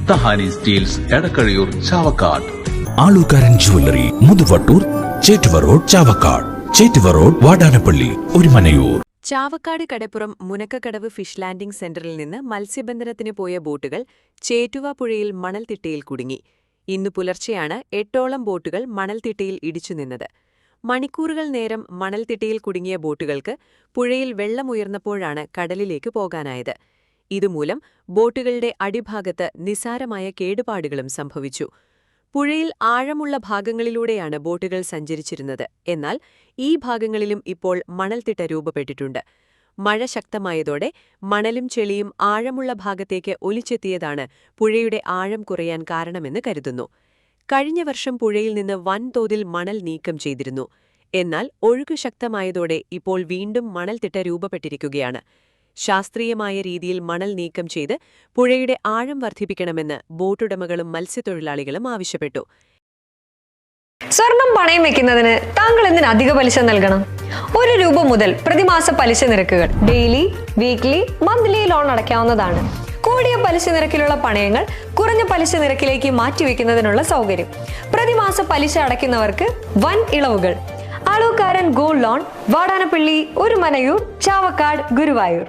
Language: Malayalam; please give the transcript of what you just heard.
തഹാനി steels Edakkazhiyur Chavakkad. Alukkaran jewellery Muthuvattoor, Chettuva road Chavakkad, Chettuva road Vadanappally, Orumanayur. Chavakkad കടപ്പുറം മുനക്കക്കടവ് ഫിഷ് ലാൻഡിംഗ് സെന്ററിൽ നിന്ന് മത്സ്യബന്ധനത്തിന് പോയ ബോട്ടുകൾ ചേറ്റുവ പുഴയിൽ മണൽത്തിട്ടയിൽ കുടുങ്ങി. ഇന്നു പുലർച്ചെയാണ് 8ഓളം ബോട്ടുകൾ മണൽത്തിട്ടയിൽ ഇടിച്ചുനിന്നത്. മണിക്കൂറുകൾ നേരം മണൽത്തിട്ടയിൽ കുടുങ്ങിയ ബോട്ടുകൾക്ക് പുഴയിൽ വെള്ളമുയർന്നപ്പോഴാണ് കടലിലേക്ക് പോകാനായത്. ഇതുമൂലം ബോട്ടുകളുടെ അടിഭാഗത്ത് നിസാരമായ കേടുപാടുകളും സംഭവിച്ചു. പുഴയിൽ ആഴമുള്ള ഭാഗങ്ങളിലൂടെയാണ് ബോട്ടുകൾ സഞ്ചരിച്ചിരുന്നത്. എന്നാൽ ഈ ഭാഗങ്ങളിലും ഇപ്പോൾ മണൽത്തിട്ട രൂപപ്പെട്ടിട്ടുണ്ട്. മഴ ശക്തമായതോടെ മണലും ചെളിയും ആഴമുള്ള ഭാഗത്തേക്ക് ഒലിച്ചെത്തിയതാണ് പുഴയുടെ ആഴം കുറയാൻ കാരണമെന്ന് കരുതുന്നു. കഴിഞ്ഞ വർഷം പുഴയിൽ നിന്ന് വൻതോതിൽ മണൽ നീക്കം ചെയ്തിരുന്നു. എന്നാൽ ഒഴുക്ക് ശക്തമായതോടെ ഇപ്പോൾ വീണ്ടും മണൽത്തിട്ട രൂപപ്പെട്ടിരിക്കുകയാണ്. ശാസ്ത്രീയമായ രീതിയിൽ മണൽ നീക്കം ചെയ്ത് പുഴയുടെ ആഴം വർദ്ധിപ്പിക്കണമെന്ന് ബോട്ടുടമകളും മത്സ്യത്തൊഴിലാളികളും ആവശ്യപ്പെട്ടു. സ്വർണം പണയം വെക്കുന്നതിന് താങ്കൾ എന്തിന് അധിക പലിശ നൽകണം? 1 രൂപ മുതൽ പ്രതിമാസ പലിശ നിരക്കുകൾ ഡെയിലി, വീക്ക്ലി, മന്ത്ലി ലോൺ അടയ്ക്കാവുന്നതാണ്. കൂടിയ പലിശ നിരക്കിലുള്ള പണയങ്ങൾ കുറഞ്ഞ പലിശ നിരക്കിലേക്ക് മാറ്റിവെക്കുന്നതിനുള്ള സൗകര്യം. പ്രതിമാസ പലിശ അടയ്ക്കുന്നവർക്ക് വൻ ഇളവുകൾ. Alukkaran gold loan, Vadanappally, Orumanayur, Chavakkad, Guruvayur.